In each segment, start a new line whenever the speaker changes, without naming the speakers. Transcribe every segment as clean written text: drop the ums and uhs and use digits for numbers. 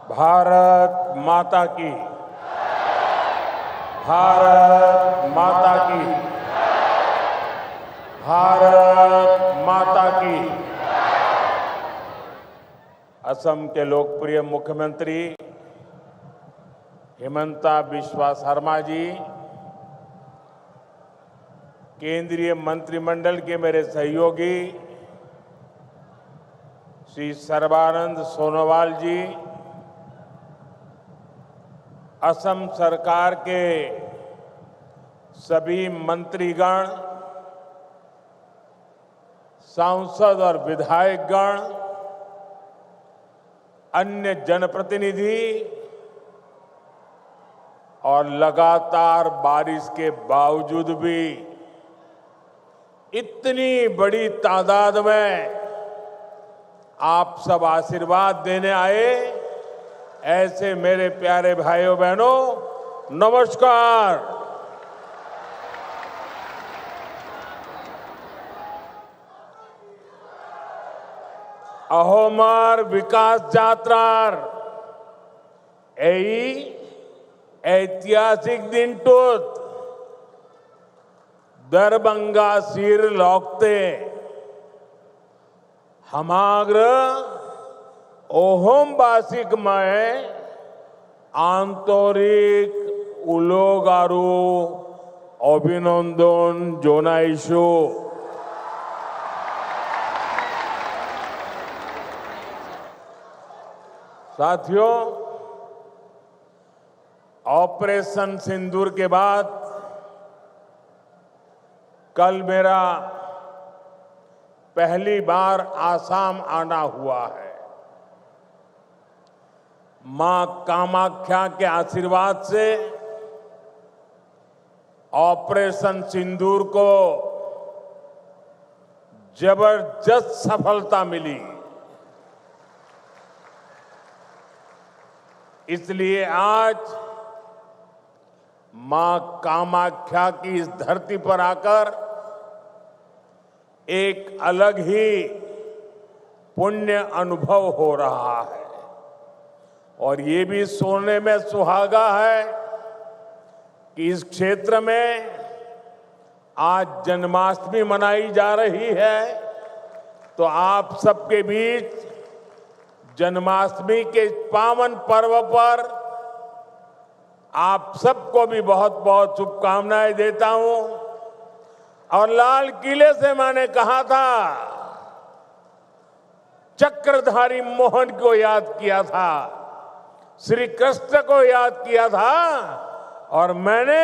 भारत माता की। भारत माता की। भारत माता की। असम के लोकप्रिय मुख्यमंत्री हिमंता बिस्वा शर्मा जी, केंद्रीय मंत्रिमंडल के मेरे सहयोगी श्री सर्बानंद सोनोवाल जी, असम सरकार के सभी मंत्रीगण, सांसद और विधायकगण, अन्य जनप्रतिनिधि और लगातार बारिश के बावजूद भी इतनी बड़ी तादाद में आप सब आशीर्वाद देने आए, ऐसे मेरे प्यारे भाइयों बहनों, नमस्कार। अहोमार विकास यात्रार ऐतिहासिक दिन टूत दरभंगा सिर लौकते हमाग्र ओहोमवासिक में आंतरिक उलोगारू अभिनंदन जोनाइशु। साथियों, ऑपरेशन सिंदूर के बाद कल मेरा पहली बार आसाम आना हुआ है। मां कामाख्या के आशीर्वाद से ऑपरेशन सिंदूर को जबरदस्त सफलता मिली। इसलिए आज मां कामाख्या की इस धरती पर आकर एक अलग ही पुण्य अनुभव हो रहा है और ये भी सोचने में सुहागा है कि इस क्षेत्र में आज जन्माष्टमी मनाई जा रही है। तो आप सबके बीच जन्माष्टमी के पावन पर्व पर आप सबको भी बहुत बहुत शुभकामनाएं देता हूं। और लाल किले से मैंने कहा था, चक्रधारी मोहन को याद किया था, श्री कृष्ण को याद किया था और मैंने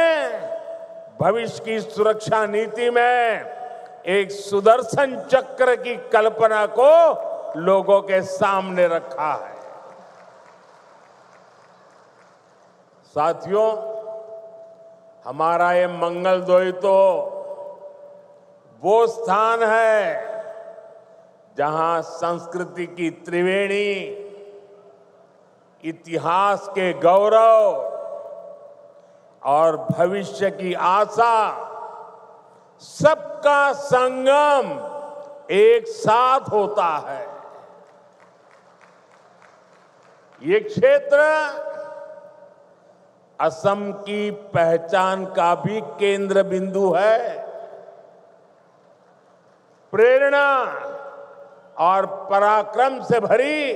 भविष्य की सुरक्षा नीति में एक सुदर्शन चक्र की कल्पना को लोगों के सामने रखा है। साथियों, हमारा ये मंगलदोई तो वो स्थान है जहां संस्कृति की त्रिवेणी, इतिहास के गौरव और भविष्य की आशा, सबका संगम एक साथ होता है। ये क्षेत्र असम की पहचान का भी केंद्र बिंदु है। प्रेरणा और पराक्रम से भरी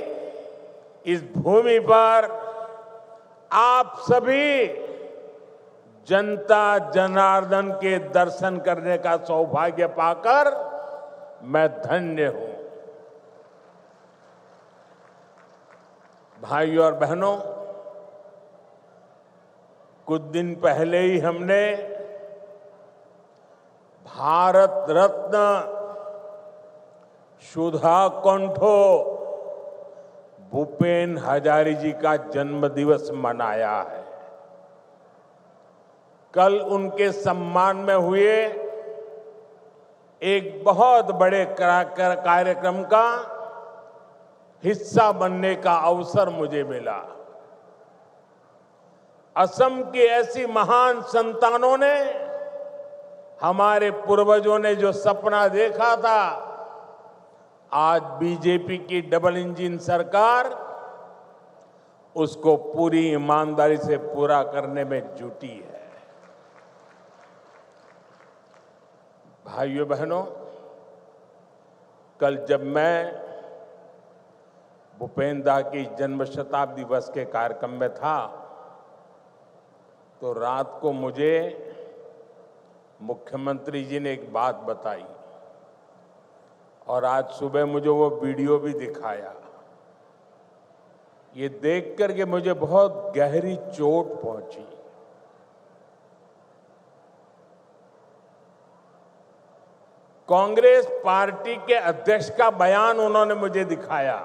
इस भूमि पर आप सभी जनता जनार्दन के दर्शन करने का सौभाग्य पाकर मैं धन्य हूं। भाइयों और बहनों, कुछ दिन पहले ही हमने भारत रत्न सुधा कंठो भूपेन हजारी जी का जन्म दिवस मनाया है। कल उनके सम्मान में हुए एक बहुत बड़े कार्यक्रम का हिस्सा बनने का अवसर मुझे मिला। असम की ऐसी महान संतानों ने, हमारे पूर्वजों ने जो सपना देखा था, आज बीजेपी की डबल इंजन सरकार उसको पूरी ईमानदारी से पूरा करने में जुटी है। भाइयों बहनों, कल जब मैं भूपेन्द्र दा की जन्म शताब्दी वर्ष के कार्यक्रम में था तो रात को मुझे मुख्यमंत्री जी ने एक बात बताई और आज सुबह मुझे वो वीडियो भी दिखाया। ये देख करके मुझे बहुत गहरी चोट पहुंची। कांग्रेस पार्टी के अध्यक्ष का बयान उन्होंने मुझे दिखाया।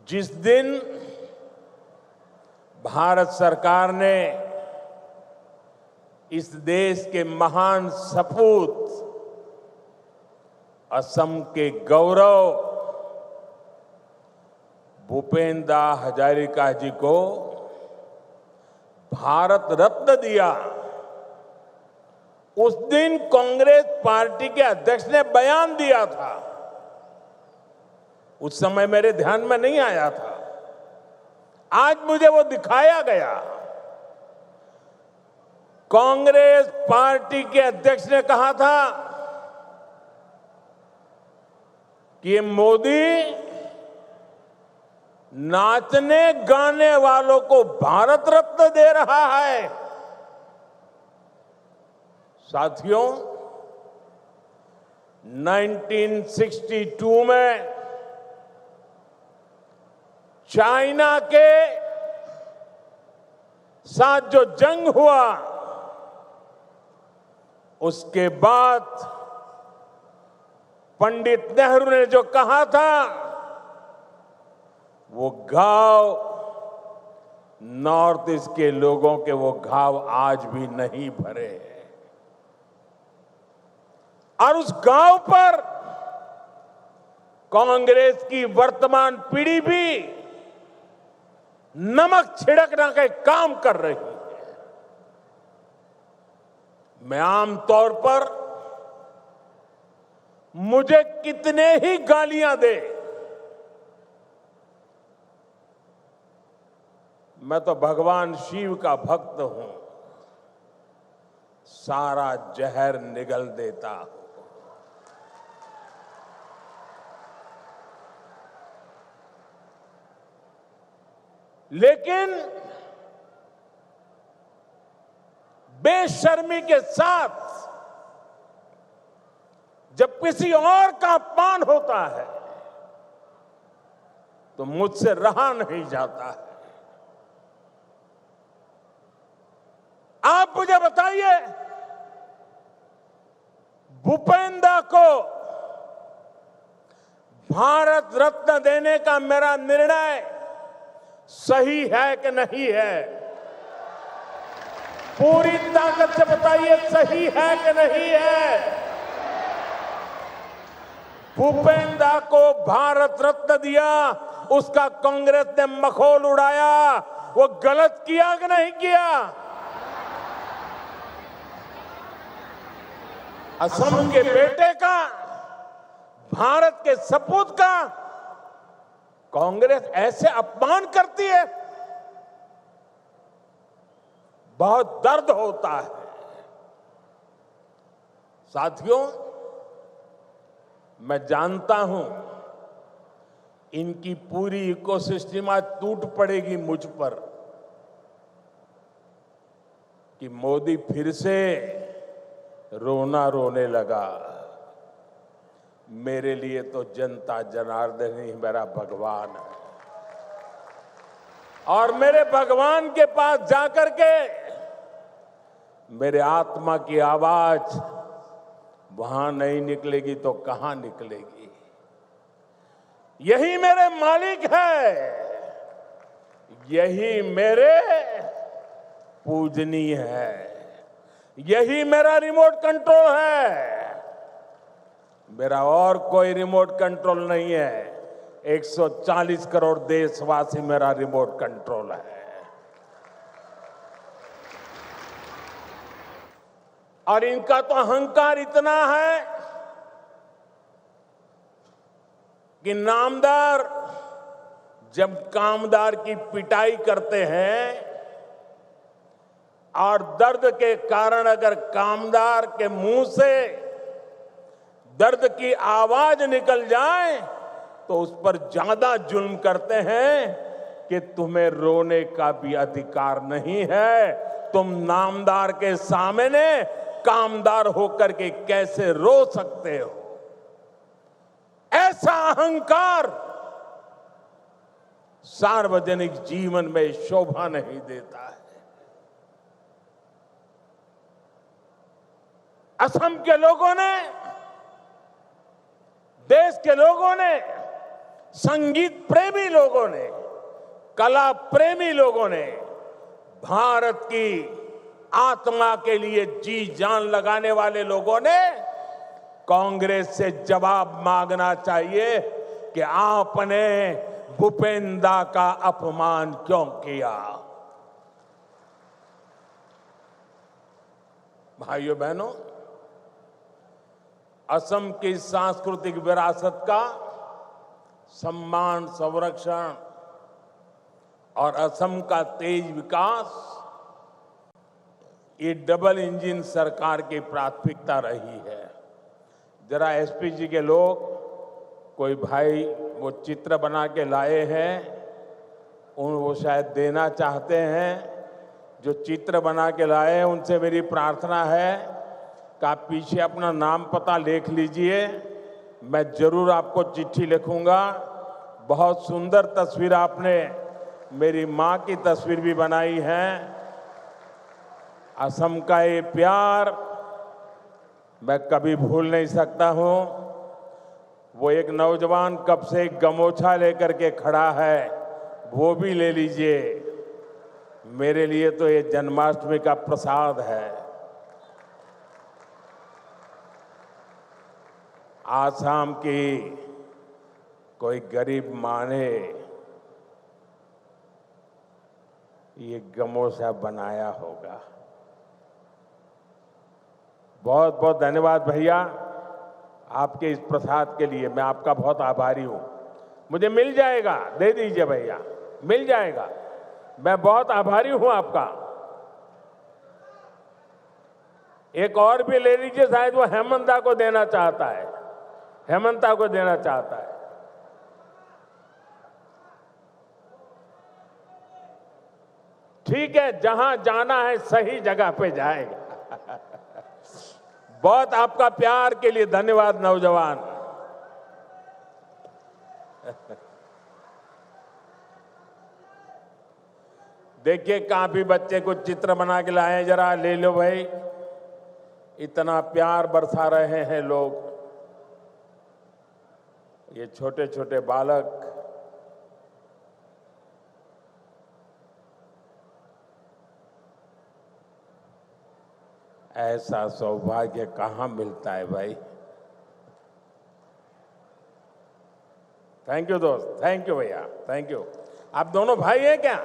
जिस दिन भारत सरकार ने इस देश के महान सपूत असम के गौरव भूपेन्द्र दा हजारिका जी को भारत रत्न दिया, उस दिन कांग्रेस पार्टी के अध्यक्ष ने बयान दिया था। उस समय मेरे ध्यान में नहीं आया था, आज मुझे वो दिखाया गया। कांग्रेस पार्टी के अध्यक्ष ने कहा था कि ये मोदी नाचने गाने वालों को भारत रत्न दे रहा है। साथियों, 1962 में चाइना के साथ जो जंग हुआ, उसके बाद पंडित नेहरू ने जो कहा था, वो घाव नॉर्थ ईस्ट के लोगों के वो घाव आज भी नहीं भरे हैं। और उस घाव पर कांग्रेस की वर्तमान पीढ़ी भी नमक छिड़कने का काम कर रही है। मैं आमतौर पर मुझे कितने ही गालियां दे, मैं तो भगवान शिव का भक्त हूं, सारा जहर निगल देता हूं। लेकिन बेशर्मी के साथ जब किसी और का अपमान होता है तो मुझसे रहा नहीं जाता है। आप मुझे बताइए, भूपेन्द्र दा को भारत रत्न देने का मेरा निर्णय सही है कि नहीं है? पूरी ताकत से बताइए, सही है कि नहीं है? भूपेन्द्र दा को भारत रत्न दिया, उसका कांग्रेस ने मखौल उड़ाया, वो गलत किया कि नहीं किया? असम के बेटे का, भारत के सपूत का कांग्रेस ऐसे अपमान करती है, बहुत दर्द होता है। साथियों, मैं जानता हूं इनकी पूरी इकोसिस्टम आज टूट पड़ेगी मुझ पर कि मोदी फिर से रोना रोने लगा। मेरे लिए तो जनता जनार्दन ही मेरा भगवान है, और मेरे भगवान के पास जाकर के मेरे आत्मा की आवाज वहां नहीं निकलेगी तो कहां निकलेगी? यही मेरे मालिक है, यही मेरे पूजनीय है, यही मेरा रिमोट कंट्रोल है। मेरा और कोई रिमोट कंट्रोल नहीं है, 140 करोड़ देशवासी मेरा रिमोट कंट्रोल है। और इनका तो अहंकार इतना है कि नामदार जब कामदार की पिटाई करते हैं और दर्द के कारण अगर कामदार के मुंह से दर्द की आवाज निकल जाए तो उस पर ज्यादा जुल्म करते हैं कि तुम्हें रोने का भी अधिकार नहीं है। तुम नामदार के सामने कामदार होकर के कैसे रो सकते हो? ऐसा अहंकार सार्वजनिक जीवन में शोभा नहीं देता है। असम के लोगों ने, देश के लोगों ने, संगीत प्रेमी लोगों ने, कला प्रेमी लोगों ने भारत की आत्मा के लिए जी जान लगाने वाले लोगों ने कांग्रेस से जवाब मांगना चाहिए कि आपने भूपेंद्र का अपमान क्यों किया। भाइयों बहनों, असम की सांस्कृतिक विरासत का सम्मान, संरक्षण और असम का तेज विकास, ये डबल इंजन सरकार की प्राथमिकता रही है। जरा एसपी जी के लोग, कोई भाई वो चित्र बना के लाए हैं, वो शायद देना चाहते हैं। जो चित्र बना के लाए हैं उनसे मेरी प्रार्थना है कि आप पीछे अपना नाम पता लिख लीजिए। मैं जरूर आपको चिट्ठी लिखूंगा। बहुत सुंदर तस्वीर आपने मेरी मां की तस्वीर भी बनाई है। असम का ये प्यार मैं कभी भूल नहीं सकता हूं। वो एक नौजवान कब से एक गमोछा लेकर के खड़ा है, वो भी ले लीजिए। मेरे लिए तो ये जन्माष्टमी का प्रसाद है। आसाम की कोई गरीब मां ने ये गमोछा बनाया होगा। बहुत बहुत धन्यवाद भैया आपके इस प्रसाद के लिए। मैं आपका बहुत आभारी हूं। मुझे मिल जाएगा, दे दीजिए भैया, मिल जाएगा। मैं बहुत आभारी हूं आपका। एक और भी ले लीजिए, शायद वो हेमंता को देना चाहता है, हेमंता को देना चाहता है। ठीक है, जहां जाना है सही जगह पे जाएगा। बहुत आपका प्यार के लिए धन्यवाद नौजवान। देखिए, काफी बच्चे कुछ चित्र बना के लाए हैं, जरा ले लो भाई। इतना प्यार बरसा रहे हैं लोग। ये छोटे छोटे बालक ऐसा सौभाग्य कहां मिलता है भाई। थैंक यू दोस्त, थैंक यू भैया, थैंक यू। आप दोनों भाई हैं क्या?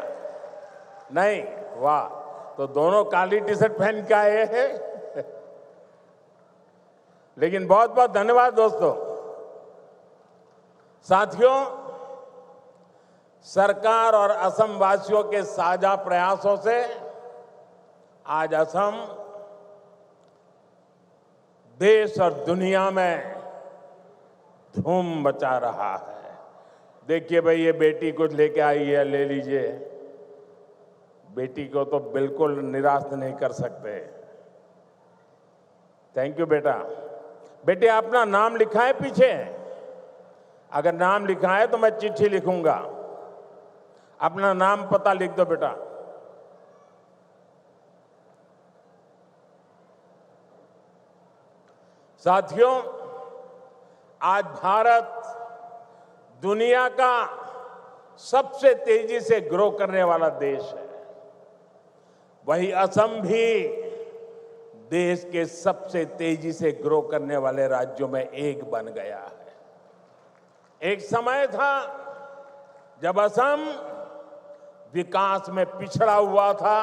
नहीं? वाह, तो दोनों काली टी शर्ट पहन के आए हैं। लेकिन बहुत बहुत धन्यवाद दोस्तों। साथियों, सरकार और असम वासियों के साझा प्रयासों से आज असम देश और दुनिया में धूम मचा रहा है। देखिए भाई, ये बेटी कुछ लेके आई है, ले लीजिए। बेटी को तो बिल्कुल निराश नहीं कर सकते। थैंक यू बेटा। बेटे, अपना नाम लिखा है पीछे? अगर नाम लिखा है तो मैं चिट्ठी लिखूंगा। अपना नाम पता लिख दो बेटा। साथियों, आज भारत दुनिया का सबसे तेजी से ग्रो करने वाला देश है। वही असम भी देश के सबसे तेजी से ग्रो करने वाले राज्यों में एक बन गया है। एक समय था जब असम विकास में पिछड़ा हुआ था,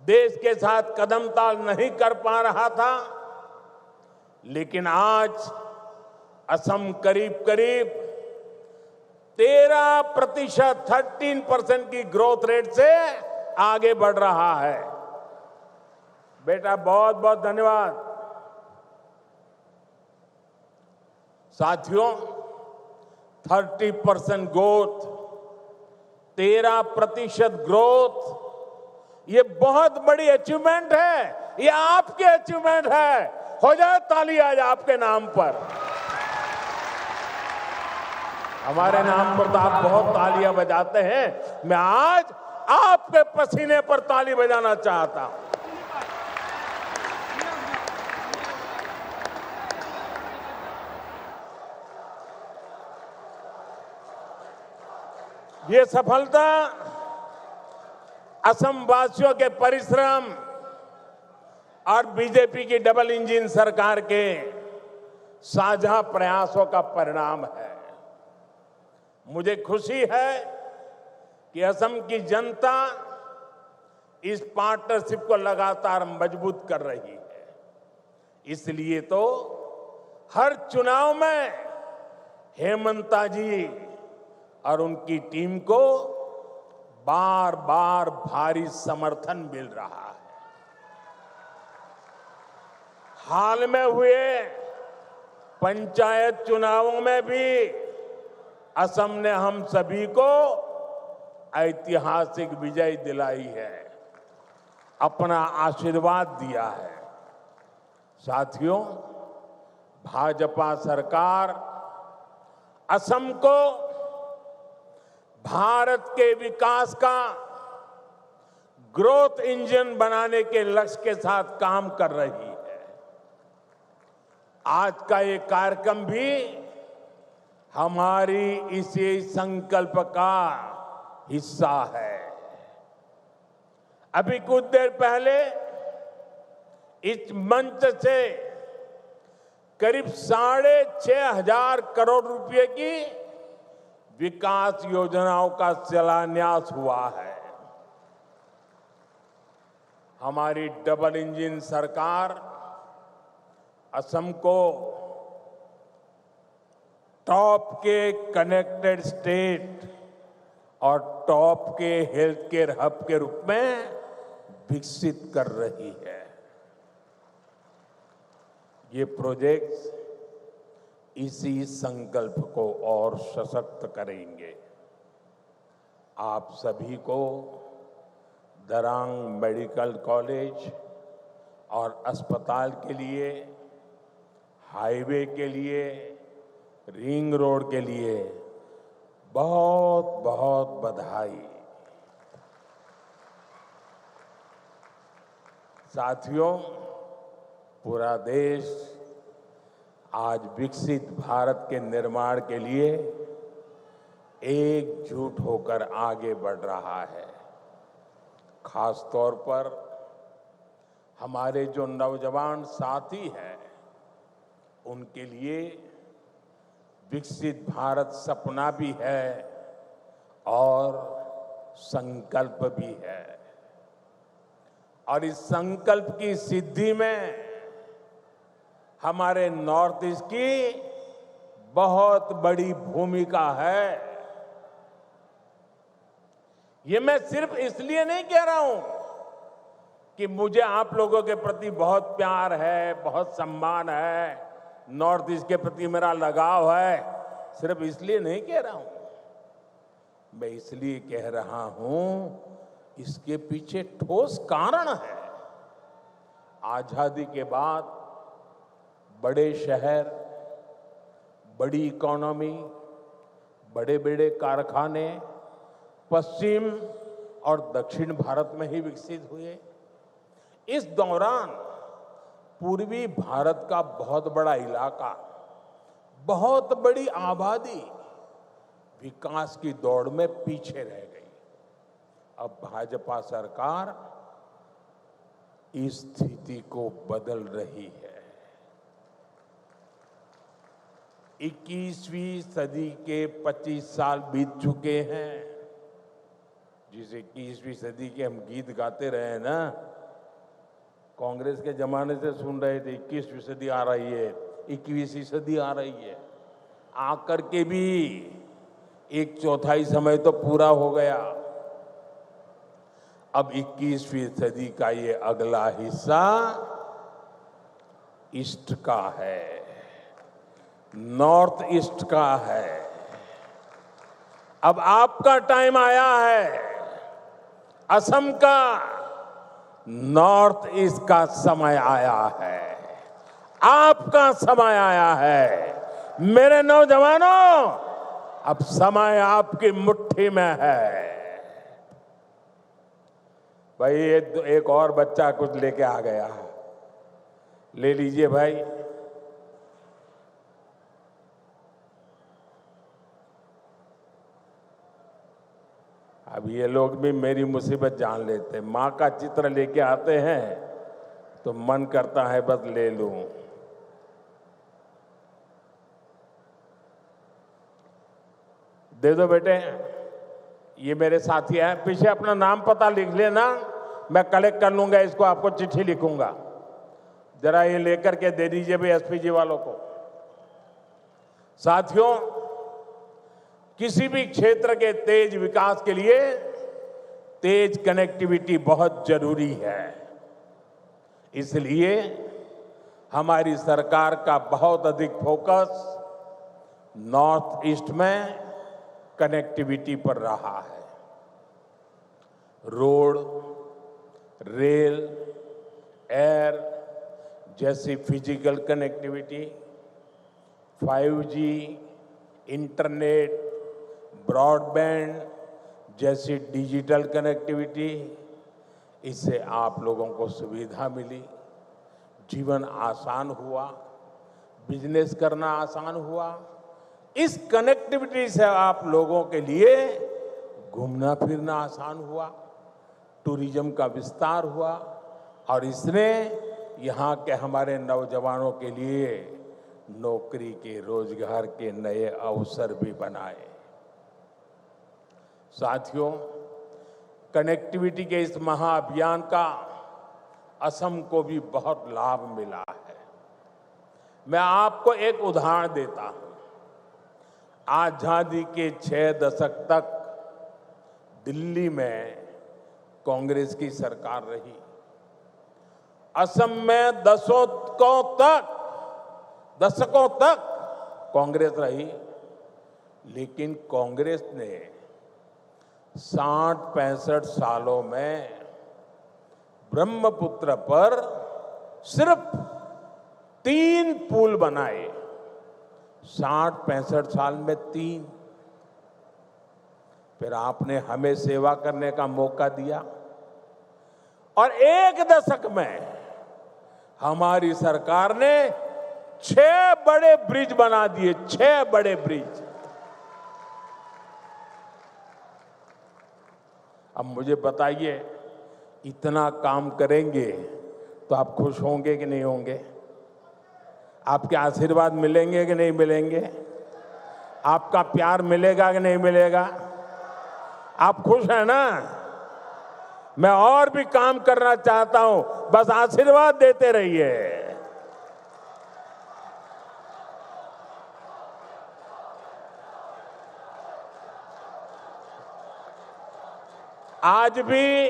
देश के साथ कदम ताल नहीं कर पा रहा था। लेकिन आज असम करीब करीब 13%, 13% की ग्रोथ रेट से आगे बढ़ रहा है। बेटा बहुत बहुत धन्यवाद। साथियों, 30% ग्रोथ, 13% ग्रोथ, ये बहुत बड़ी अचीवमेंट है। ये आपकी अचीवमेंट है। हो जाए ताली आज आपके नाम पर। हमारे नाम पर तो आप बहुत तालियां बजाते हैं। मैं आज आपके पसीने पर ताली बजाना चाहता हूं। ये सफलता असम वासियों के परिश्रम और बीजेपी की डबल इंजन सरकार के साझा प्रयासों का परिणाम है। मुझे खुशी है कि असम की जनता इस पार्टनरशिप को लगातार मजबूत कर रही है। इसलिए तो हर चुनाव में हेमंता जी और उनकी टीम को बार बार भारी समर्थन मिल रहा है। हाल में हुए पंचायत चुनावों में भी असम ने हम सभी को ऐतिहासिक विजय दिलाई है, अपना आशीर्वाद दिया है। साथियों, भाजपा सरकार असम को भारत के विकास का ग्रोथ इंजन बनाने के लक्ष्य के साथ काम कर रही है। आज का ये कार्यक्रम भी हमारी इसी संकल्प का हिस्सा है। अभी कुछ देर पहले इस मंच से करीब 6,500 करोड़ रुपए की विकास योजनाओं का शिलान्यास हुआ है। हमारी डबल इंजन सरकार असम को टॉप के कनेक्टेड स्टेट और टॉप के हेल्थ केयर हब के रूप में विकसित कर रही है। ये प्रोजेक्ट्स इसी संकल्प को और सशक्त करेंगे। आप सभी को दरांग मेडिकल कॉलेज और अस्पताल के लिए, हाईवे के लिए, रिंग रोड के लिए बहुत बहुत बधाई। साथियों, पूरा देश आज विकसित भारत के निर्माण के लिए एकजुट होकर आगे बढ़ रहा है। खास तौर पर हमारे जो नौजवान साथी हैं, उनके लिए विकसित भारत सपना भी है और संकल्प भी है। और इस संकल्प की सिद्धि में हमारे नॉर्थ ईस्ट की बहुत बड़ी भूमिका है। ये मैं सिर्फ इसलिए नहीं कह रहा हूं कि मुझे आप लोगों के प्रति बहुत प्यार है, बहुत सम्मान है, नॉर्थ ईस्ट के प्रति मेरा लगाव है। सिर्फ इसलिए नहीं कह रहा हूं, मैं इसलिए कह रहा हूं, इसके पीछे ठोस कारण है। आजादी के बाद बड़े शहर, बड़ी इकोनॉमी, बड़े बड़े कारखाने पश्चिम और दक्षिण भारत में ही विकसित हुए। इस दौरान पूर्वी भारत का बहुत बड़ा इलाका, बहुत बड़ी आबादी विकास की दौड़ में पीछे रह गई। अब भाजपा सरकार इस स्थिति को बदल रही है। 21वीं सदी के 25 साल बीत चुके हैं। जिसे 21वीं सदी के हम गीत गाते रहे ना, कांग्रेस के जमाने से सुन रहे थे 21वीं सदी आ रही है, 21वीं सदी आ रही है। आकर के भी 1/4 समय तो पूरा हो गया। अब 21वीं सदी का ये अगला हिस्सा ईस्ट का है, नॉर्थ ईस्ट का है। अब आपका टाइम आया है, असम का, नॉर्थ ईस्ट का समय आया है, आपका समय आया है। मेरे नौजवानों, अब समय आपकी मुट्ठी में है। भाई एक और बच्चा कुछ लेके आ गया, ले लीजिए भाई। अब ये लोग भी मेरी मुसीबत जान लेते हैं। माँ का चित्र लेके आते हैं तो मन करता है बस ले लूं। दे दो बेटे, ये मेरे साथी हैं, पीछे अपना नाम पता लिख लेना, मैं कलेक्ट कर लूंगा इसको, आपको चिट्ठी लिखूंगा। जरा ये लेकर के दे दीजिए भी एसपी जी वालों को। साथियों, किसी भी क्षेत्र के तेज विकास के लिए तेज कनेक्टिविटी बहुत जरूरी है। इसलिए हमारी सरकार का बहुत अधिक फोकस नॉर्थ ईस्ट में कनेक्टिविटी पर रहा है। रोड, रेल, एयर जैसी physical connectivity, 5G, internet, broadband जैसी डिजिटल कनेक्टिविटी, इससे आप लोगों को सुविधा मिली, जीवन आसान हुआ, बिजनेस करना आसान हुआ। इस कनेक्टिविटी से आप लोगों के लिए घूमना फिरना आसान हुआ, टूरिज्म का विस्तार हुआ और इसने यहाँ के हमारे नौजवानों के लिए नौकरी के, रोजगार के नए अवसर भी बनाए। साथियों, कनेक्टिविटी के इस महाअभियान का असम को भी बहुत लाभ मिला है। मैं आपको एक उदाहरण देता हूं। आजादी के 6 दशक तक दिल्ली में कांग्रेस की सरकार रही। असम में दशकों तक कांग्रेस रही, लेकिन कांग्रेस ने 60-65 सालों में ब्रह्मपुत्र पर सिर्फ 3 पुल बनाए। 60-65 साल में 3। फिर आपने हमें सेवा करने का मौका दिया और 1 दशक में हमारी सरकार ने 6 बड़े ब्रिज बना दिए। 6 बड़े ब्रिज। अब मुझे बताइए, इतना काम करेंगे तो आप खुश होंगे कि नहीं होंगे? आपके आशीर्वाद मिलेंगे कि नहीं मिलेंगे? आपका प्यार मिलेगा कि नहीं मिलेगा? आप खुश हैं ना? मैं और भी काम करना चाहता हूं, बस आशीर्वाद देते रहिए। आज भी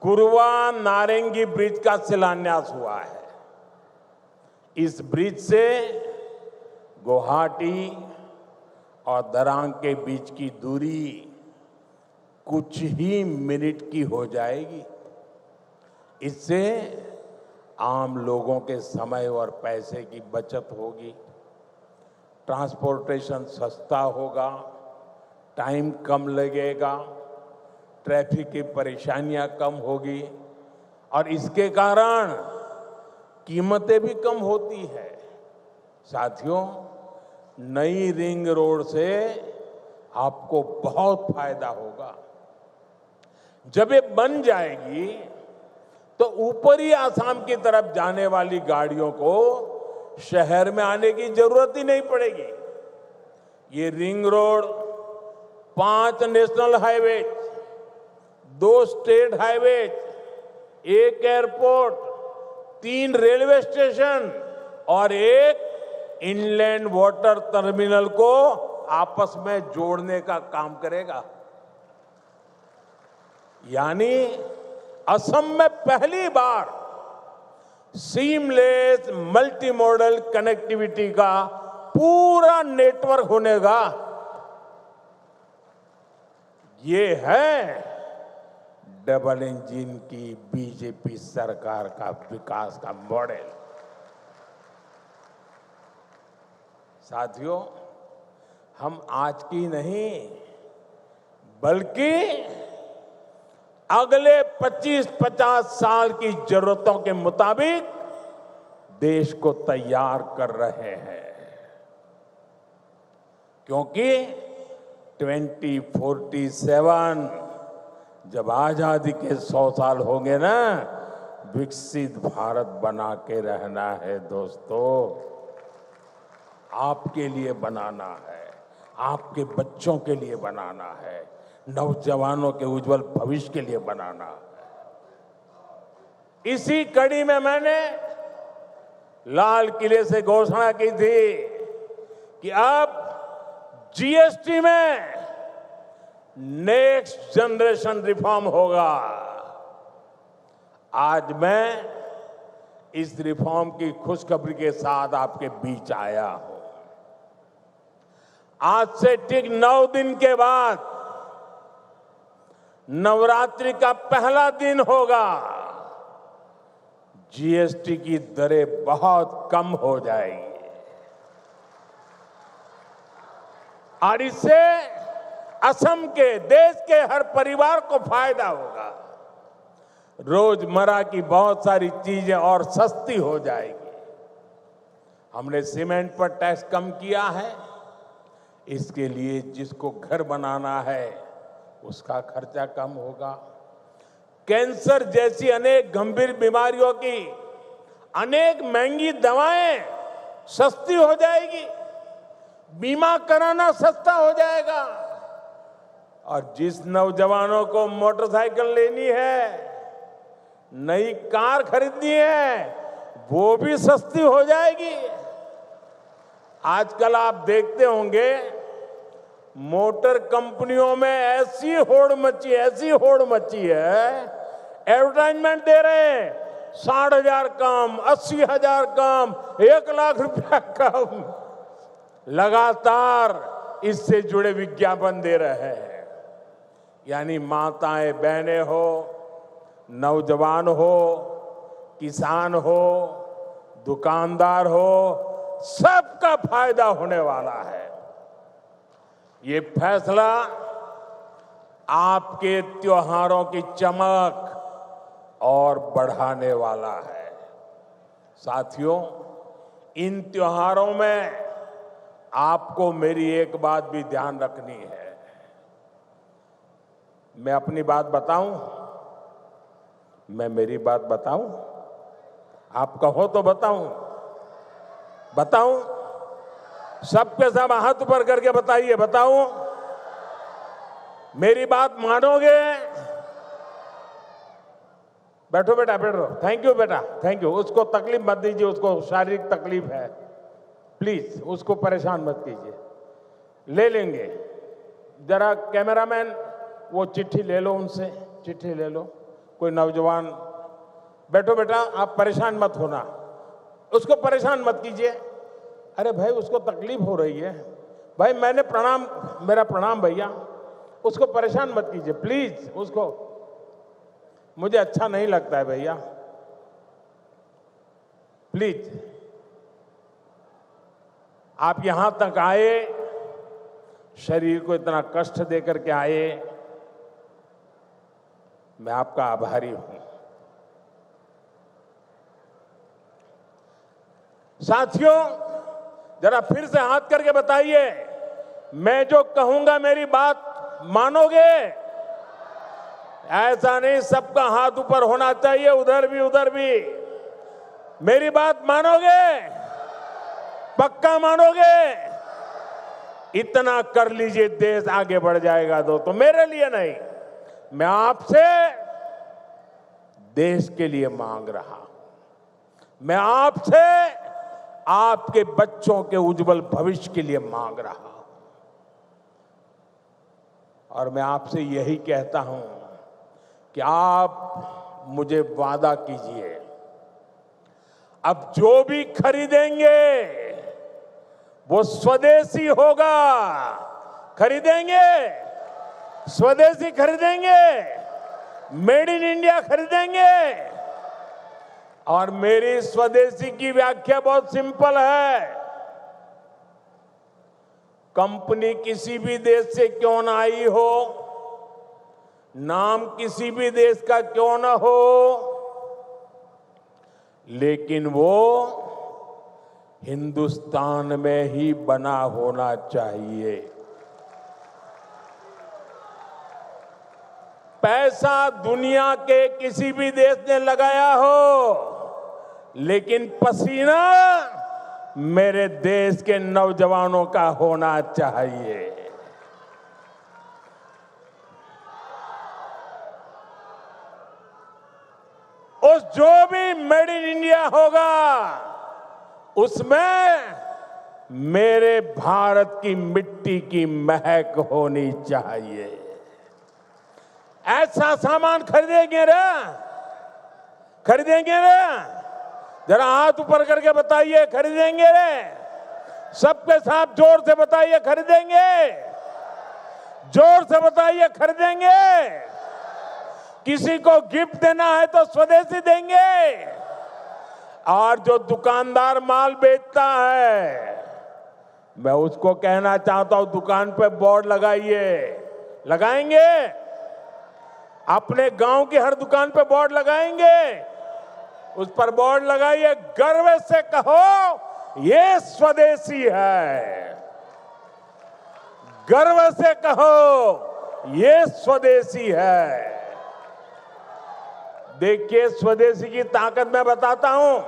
कुरवा नारंगी ब्रिज का शिलान्यास हुआ है। इस ब्रिज से गुवाहाटी और दरांग के बीच की दूरी कुछ ही मिनट की हो जाएगी। इससे आम लोगों के समय और पैसे की बचत होगी, ट्रांसपोर्टेशन सस्ता होगा, टाइम कम लगेगा, ट्रैफिक की परेशानियां कम होगी और इसके कारण कीमतें भी कम होती है। साथियों, नई रिंग रोड से आपको बहुत फायदा होगा। जब ये बन जाएगी तो ऊपरी आसाम की तरफ जाने वाली गाड़ियों को शहर में आने की जरूरत ही नहीं पड़ेगी। ये ring road 5 national highway, 2 state highway, 1 airport, 3 railway station और 1 इनलैंड वाटर टर्मिनल को आपस में जोड़ने का काम करेगा। यानी असम में पहली बार सीमलेस मल्टी मॉडल कनेक्टिविटी का पूरा नेटवर्क होनेगा। ये है डबल इंजन की बीजेपी सरकार का विकास का मॉडल। साथियों, हम आज की नहीं बल्कि अगले 25-50 साल की जरूरतों के मुताबिक देश को तैयार कर रहे हैं, क्योंकि 2047 जब आजादी के 100 साल होंगे ना, विकसित भारत बना के रहना है दोस्तों। आपके लिए बनाना है, आपके बच्चों के लिए बनाना है, नौजवानों के उज्जवल भविष्य के लिए बनाना है। इसी कड़ी में मैंने लाल किले से घोषणा की थी कि अब जीएसटी में नेक्स्ट जनरेशन रिफॉर्म होगा। आज मैं इस रिफॉर्म की खुशखबरी के साथ आपके बीच आया हूं। आज से ठीक 9 दिन के बाद नवरात्रि का पहला दिन होगा। जीएसटी की दरें बहुत कम हो जाएगी और इससे असम के, देश के हर परिवार को फायदा होगा। रोजमर्रा की बहुत सारी चीजें और सस्ती हो जाएगी। हमने सीमेंट पर टैक्स कम किया है। इसके लिए जिसको घर बनाना है उसका खर्चा कम होगा। कैंसर जैसी अनेक गंभीर बीमारियों की अनेक महंगी दवाएं सस्ती हो जाएगी। बीमा कराना सस्ता हो जाएगा। और जिस नौजवानों को मोटरसाइकिल लेनी है, नई कार खरीदनी है, वो भी सस्ती हो जाएगी। आजकल आप देखते होंगे मोटर कंपनियों में ऐसी होड़ मची है, एडवर्टाइजमेंट दे रहे हैं 60,000 कम, 80,000 कम, 1 लाख रुपया कम। लगातार इससे जुड़े विज्ञापन दे रहे हैं। यानी माताएं बहनें हो, नौजवान हो, किसान हो, दुकानदार हो, सबका फायदा होने वाला है। ये फैसला आपके त्योहारों की चमक और बढ़ाने वाला है। साथियों, इन त्योहारों में आपको मेरी एक बात भी ध्यान रखनी है। मैं अपनी बात बताऊं? मैं मेरी बात बताऊं? आप कहो तो बताऊं? सबके सब हाथ ऊपर करके बताइए, बताऊं? मेरी बात मानोगे? बैठो बेटा, बैठो। थैंक यू बेटा, थैंक यू। उसको तकलीफ मत दीजिए, उसको शारीरिक तकलीफ है। प्लीज उसको परेशान मत कीजिए। ले लेंगे। जरा कैमरामैन वो चिट्ठी ले लो, उनसे चिट्ठी ले लो। कोई नौजवान, बैठो बेटा, आप परेशान मत होना, उसको परेशान मत कीजिए। अरे भाई, उसको तकलीफ हो रही है भाई। मेरा प्रणाम भैया, उसको परेशान मत कीजिए प्लीज। उसको, मुझे अच्छा नहीं लगता है भैया, प्लीज। आप यहां तक आए, शरीर को इतना कष्ट देकर के आए, मैं आपका आभारी हूं। साथियों, जरा फिर से हाथ करके बताइए, मैं जो कहूंगा मेरी बात मानोगे? ऐसा नहीं, सबका हाथ ऊपर होना चाहिए, उधर भी उधर भी। मेरी बात मानोगे? पक्का मानोगे? इतना कर लीजिए, देश आगे बढ़ जाएगा। दोस्तों, मेरे लिए नहीं, मैं आपसे देश के लिए मांग रहा हूं। मैं आपसे आपके बच्चों के उज्जवल भविष्य के लिए मांग रहा हूं। और मैं आपसे यही कहता हूं कि आप मुझे वादा कीजिए, अब जो भी खरीदेंगे वो स्वदेशी होगा। खरीदेंगे, स्वदेशी खरीदेंगे, मेड इन इंडिया खरीदेंगे। और मेरी स्वदेशी की व्याख्या बहुत सिंपल है। कंपनी किसी भी देश से क्यों ना आई हो, नाम किसी भी देश का क्यों ना हो, लेकिन वो हिंदुस्तान में ही बना होना चाहिए। पैसा दुनिया के किसी भी देश ने लगाया हो, लेकिन पसीना मेरे देश के नौजवानों का होना चाहिए। उस जो भी मेड इन इंडिया होगा उसमें मेरे भारत की मिट्टी की महक होनी चाहिए। ऐसा सामान खरीदेंगे रे, खरीदेंगे रे? जरा हाथ ऊपर करके बताइए, खरीदेंगे रे? सबके साथ जोर से बताइए, खरीदेंगे? जोर से बताइए, खरीदेंगे? किसी को गिफ्ट देना है तो स्वदेशी देंगे। और जो दुकानदार माल बेचता है, मैं उसको कहना चाहता हूं, दुकान पे बोर्ड लगाइए। लगाएंगे? अपने गांव की हर दुकान पे बोर्ड लगाएंगे। उस पर बोर्ड लगाइए, गर्व से कहो ये स्वदेशी है। गर्व से कहो ये स्वदेशी है। देखिए, स्वदेशी की ताकत मैं बताता हूं।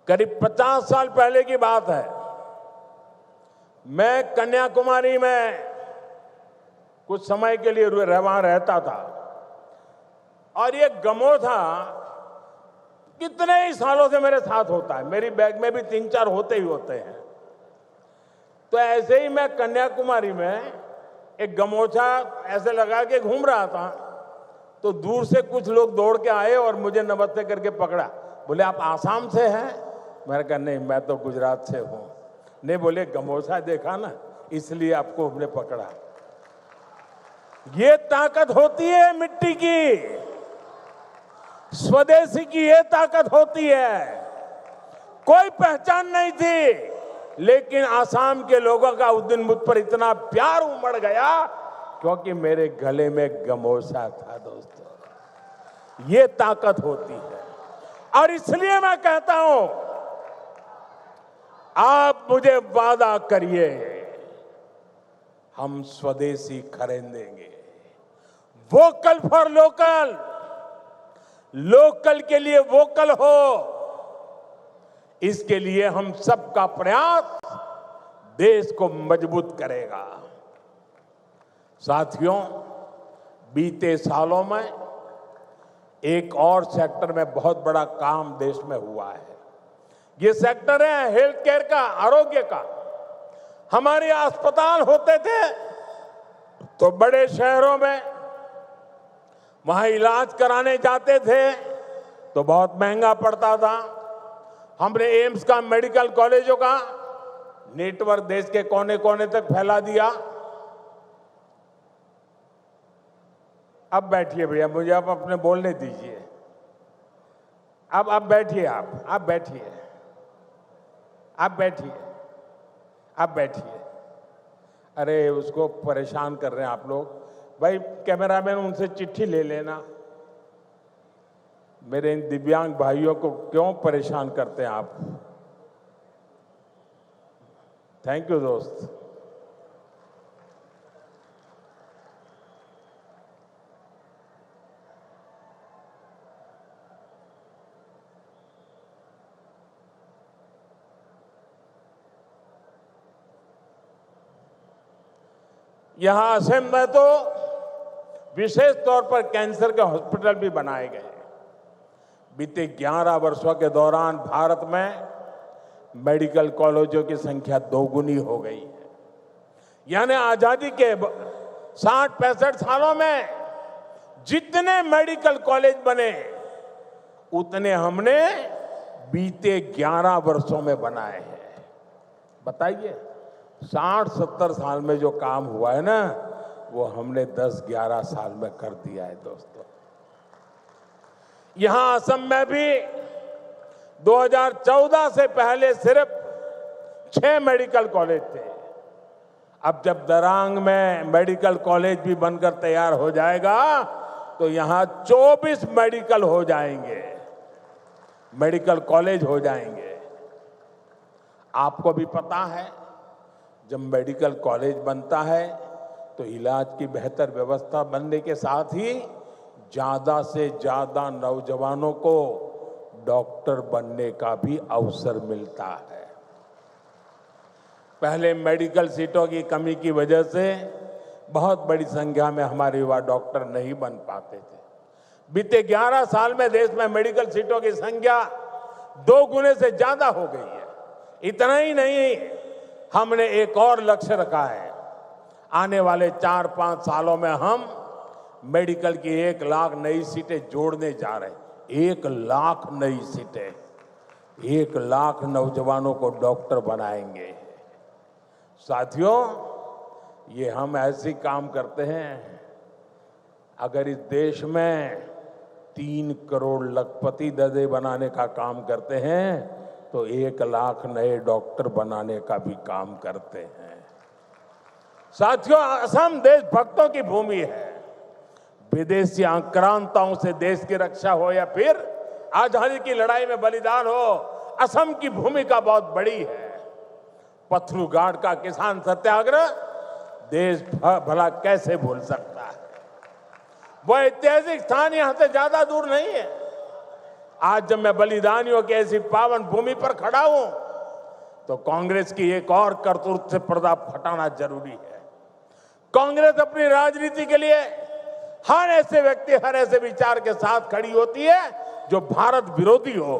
करीब 50 साल पहले की बात है। मैं कन्याकुमारी में कुछ समय के लिए वहां रहता था, और ये गमोथा कितने ही सालों से मेरे साथ होता है। मेरी बैग में भी 3-4 होते ही होते हैं। तो ऐसे ही मैं कन्याकुमारी में एक गमोछा ऐसे लगा के घूम रहा था, तो दूर से कुछ लोग दौड़ के आए और मुझे नमस्ते करके पकड़ा। बोले, आप आसाम से हैं? मैंने कहा, नहीं, मैं तो गुजरात से हूं। नहीं, बोले, गमोछा देखा ना, इसलिए आपको हमने पकड़ा। ये ताकत होती है मिट्टी की, स्वदेशी की ये ताकत होती है। कोई पहचान नहीं थी, लेकिन आसाम के लोगों का उस दिन मुझ पर इतना प्यार उमड़ गया क्योंकि मेरे गले में गमोछा था। दोस्तों, ये ताकत होती है। और इसलिए मैं कहता हूं, आप मुझे वादा करिए, हम स्वदेशी खरीदेंगे। वोकल फॉर लोकल, लोकल के लिए वोकल हो, इसके लिए हम सबका प्रयास देश को मजबूत करेगा। साथियों, बीते सालों में एक और सेक्टर में बहुत बड़ा काम देश में हुआ है। ये सेक्टर है हेल्थ केयर का, आरोग्य का। हमारे अस्पताल होते थे तो बड़े शहरों में, वहां इलाज कराने जाते थे तो बहुत महंगा पड़ता था। हमने एम्स का, मेडिकल कॉलेजों का नेटवर्क देश के कोने कोने तक फैला दिया। अब बैठिए भैया, मुझे आप अपने बोलने दीजिए। अब बैठिए, आप बैठिए, आप बैठिए, आप बैठिए। अरे, उसको परेशान कर रहे हैं आप लोग। भाई कैमरामैन, उनसे चिट्ठी ले लेना। मेरे इन दिव्यांग भाइयों को क्यों परेशान करते हैं आप? थैंक यू दोस्त। यहां असम में तो विशेष तौर पर कैंसर के हॉस्पिटल भी बनाए गए। बीते 11 वर्षों के दौरान भारत में मेडिकल कॉलेजों की संख्या दोगुनी हो गई है। यानी आजादी के 60-65 सालों में जितने मेडिकल कॉलेज बने उतने हमने बीते 11 वर्षों में बनाए हैं। बताइए, 60-70 साल में जो काम हुआ है ना, वो हमने 10-11 साल में कर दिया है दोस्तों। यहां असम में भी 2014 से पहले सिर्फ 6 मेडिकल कॉलेज थे। अब जब दरांग में मेडिकल कॉलेज भी बनकर तैयार हो जाएगा तो यहां 24 मेडिकल हो जाएंगे, मेडिकल कॉलेज हो जाएंगे। आपको भी पता है, जब मेडिकल कॉलेज बनता है तो इलाज की बेहतर व्यवस्था बनने के साथ ही ज्यादा से ज्यादा नौजवानों को डॉक्टर बनने का भी अवसर मिलता है। पहले मेडिकल सीटों की कमी की वजह से बहुत बड़ी संख्या में हमारे युवा डॉक्टर नहीं बन पाते थे। बीते 11 साल में देश में मेडिकल सीटों की संख्या 2 गुने से ज्यादा हो गई है। इतना ही नहीं, हमने एक और लक्ष्य रखा है। आने वाले 4-5 सालों में हम मेडिकल की 1 लाख नई सीटें जोड़ने जा रहे हैं। 1 लाख नई सीटें, 1 लाख नौजवानों को डॉक्टर बनाएंगे। साथियों, ये हम ऐसे काम करते हैं, अगर इस देश में 3 करोड़ लखपति दर्जे बनाने का काम करते हैं तो 1 लाख नए डॉक्टर बनाने का भी काम करते हैं। साथियों, असम देशभक्तों की भूमि है। विदेशी आक्रांताओं से देश की रक्षा हो या फिर आजादी की लड़ाई में बलिदान हो, असम की भूमिका बहुत बड़ी है। पथरू घाट का किसान सत्याग्रह देश भला कैसे भूल सकता है। वह ऐतिहासिक स्थान यहां से ज्यादा दूर नहीं है। आज जब मैं बलिदानियों की ऐसी पावन भूमि पर खड़ा हूं तो कांग्रेस की एक और करतूत से पर्दा हटाना जरूरी है। कांग्रेस अपनी राजनीति के लिए हर ऐसे व्यक्ति, हर ऐसे विचार के साथ खड़ी होती है जो भारत विरोधी हो।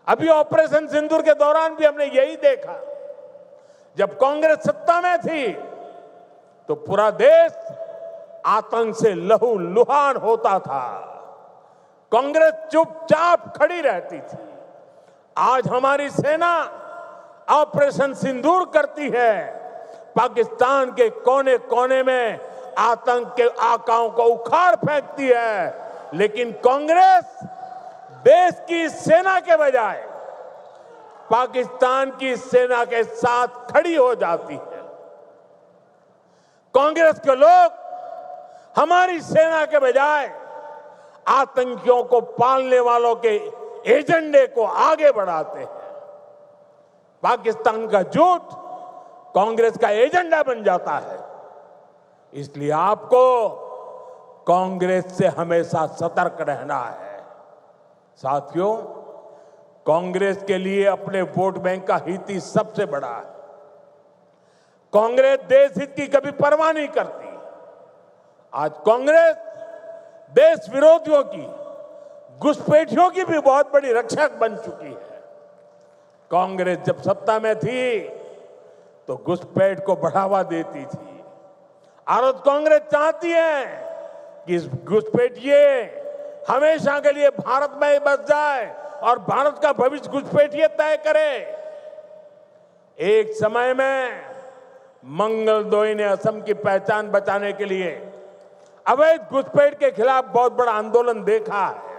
अभी ऑपरेशन सिंदूर के दौरान भी हमने यही देखा। जब कांग्रेस सत्ता में थी तो पूरा देश आतंक से लहूलुहान होता था, कांग्रेस चुपचाप खड़ी रहती थी। आज हमारी सेना ऑपरेशन सिंदूर करती है, पाकिस्तान के कोने कोने में आतंक के आकाओं को उखाड़ फेंकती है, लेकिन कांग्रेस देश की सेना के बजाय पाकिस्तान की सेना के साथ खड़ी हो जाती है। कांग्रेस के लोग हमारी सेना के बजाय आतंकियों को पालने वालों के एजेंडे को आगे बढ़ाते हैं। पाकिस्तान का झूठ कांग्रेस का एजेंडा बन जाता है। इसलिए आपको कांग्रेस से हमेशा सतर्क रहना है। साथियों, कांग्रेस के लिए अपने वोट बैंक का हित ही सबसे बड़ा है। कांग्रेस देश हित की कभी परवाह नहीं करती। आज कांग्रेस देश विरोधियों की, घुसपैठियों की भी बहुत बड़ी रक्षक बन चुकी है। कांग्रेस जब सत्ता में थी तो घुसपैठ को बढ़ावा देती थी। और कांग्रेस चाहती है कि इस घुसपैठिए हमेशा के लिए भारत में ही बस जाए और भारत का भविष्य घुसपैठिए तय करे। एक समय में मंगलदोई ने असम की पहचान बचाने के लिए अवैध घुसपैठ के खिलाफ बहुत बड़ा आंदोलन देखा है,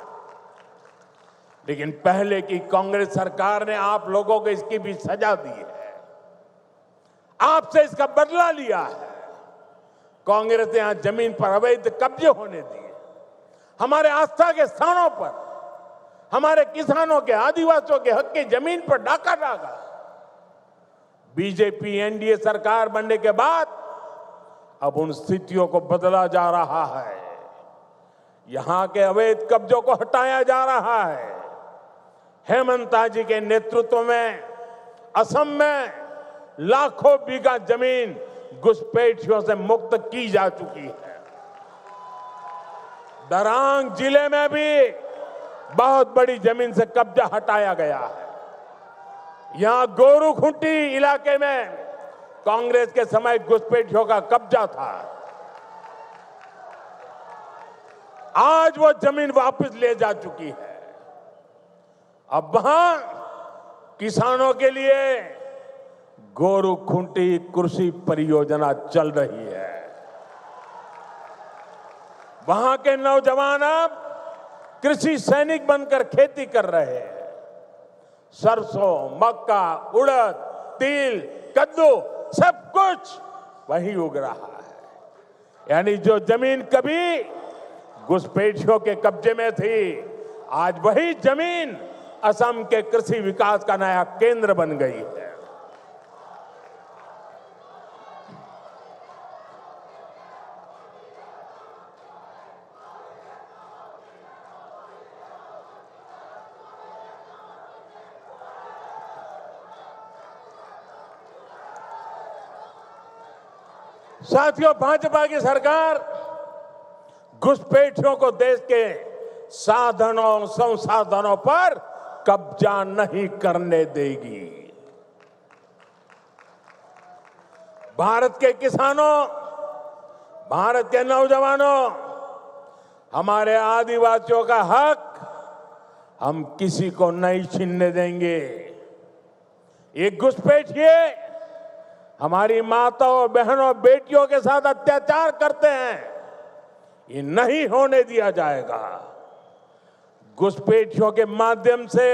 लेकिन पहले की कांग्रेस सरकार ने आप लोगों को इसकी भी सजा दी है, आपसे इसका बदला लिया है। कांग्रेस ने यहां जमीन पर अवैध कब्जे होने दिए, हमारे आस्था के स्थानों पर हमारे किसानों के, आदिवासियों के हक की जमीन पर डाका डाला। बीजेपी एनडीए सरकार बनने के बाद अब उन स्थितियों को बदला जा रहा है। यहां के अवैध कब्जों को हटाया जा रहा है। हेमंता जी के नेतृत्व में असम में लाखों बीघा जमीन घुसपैठियों से मुक्त की जा चुकी है। दरांग जिले में भी बहुत बड़ी जमीन से कब्जा हटाया गया है। यहां गोरूखुंटी इलाके में कांग्रेस के समय घुसपैठियों का कब्जा था। आज वो जमीन वापस ले जा चुकी है। अब वहां किसानों के लिए गोरूखुंटी कृषि परियोजना चल रही है। वहां के नौजवान अब कृषि सैनिक बनकर खेती कर रहे हैं। सरसों, मक्का, उड़द, तिल, कद्दू सब कुछ वहीं उग रहा है। यानी जो जमीन कभी घुसपैठियों के कब्जे में थी, आज वही जमीन असम के कृषि विकास का नया केंद्र बन गई है। साथियों, भाजपा की सरकार घुसपैठियों को देश के साधनों संसाधनों पर कब्जा नहीं करने देगी। भारत के किसानों, भारत के नौजवानों, हमारे आदिवासियों का हक हम किसी को नहीं छीनने देंगे। ये घुसपैठिए हमारी माताओं, बहनों, बेटियों के साथ अत्याचार करते हैं, ये नहीं होने दिया जाएगा। घुसपैठियों के माध्यम से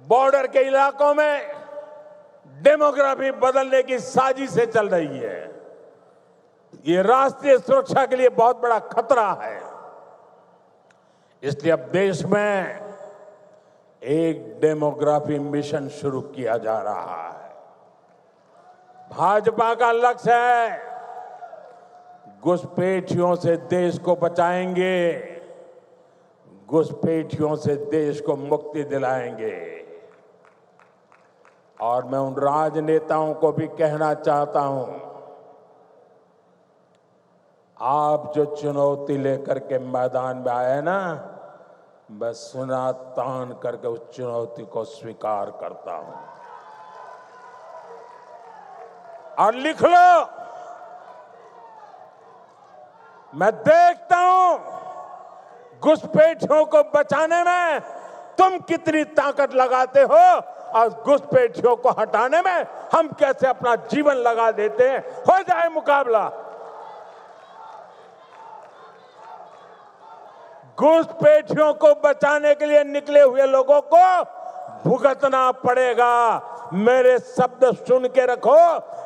बॉर्डर के इलाकों में डेमोग्राफी बदलने की साजिशें चल रही है। ये राष्ट्रीय सुरक्षा के लिए बहुत बड़ा खतरा है। इसलिए अब देश में एक डेमोग्राफी मिशन शुरू किया जा रहा है। भाजपा का लक्ष्य है घुसपैठियों से देश को बचाएंगे, घुसपैठियों से देश को मुक्ति दिलाएंगे। और मैं उन राजनेताओं को भी कहना चाहता हूं, आप जो चुनौती लेकर के मैदान में आए ना, बस सुना तान करके उस चुनौती को स्वीकार करता हूं। और लिख लो, मैं देखता हूं घुसपैठियों को बचाने में तुम कितनी ताकत लगाते हो और घुसपैठियों को हटाने में हम कैसे अपना जीवन लगा देते हैं। हो जाए मुकाबला। घुसपैठियों को बचाने के लिए निकले हुए लोगों को भुगतना पड़ेगा। मेरे शब्द सुन के रखो,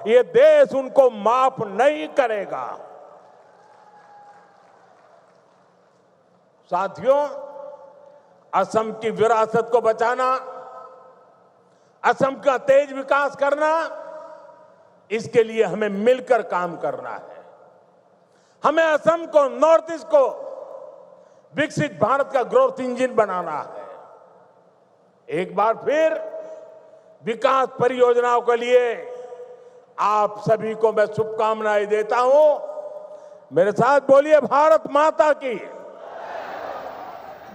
ये देश उनको माफ नहीं करेगा। साथियों, असम की विरासत को बचाना, असम का तेज विकास करना, इसके लिए हमें मिलकर काम करना है। हमें असम को, नॉर्थ ईस्ट को विकसित भारत का ग्रोथ इंजन बनाना है। एक बार फिर विकास परियोजनाओं के लिए आप सभी को मैं शुभकामनाएं देता हूं। मेरे साथ बोलिए, भारत माता की।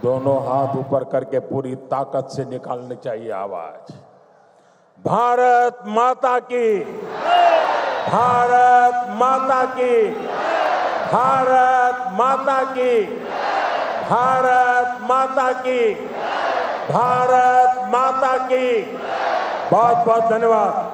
दोनों हाथ ऊपर करके पूरी ताकत से निकालनी चाहिए आवाज। भारत माता की, भारत माता की, भारत माता की, भारत माता की, भारत माता की। बहुत बहुत धन्यवाद।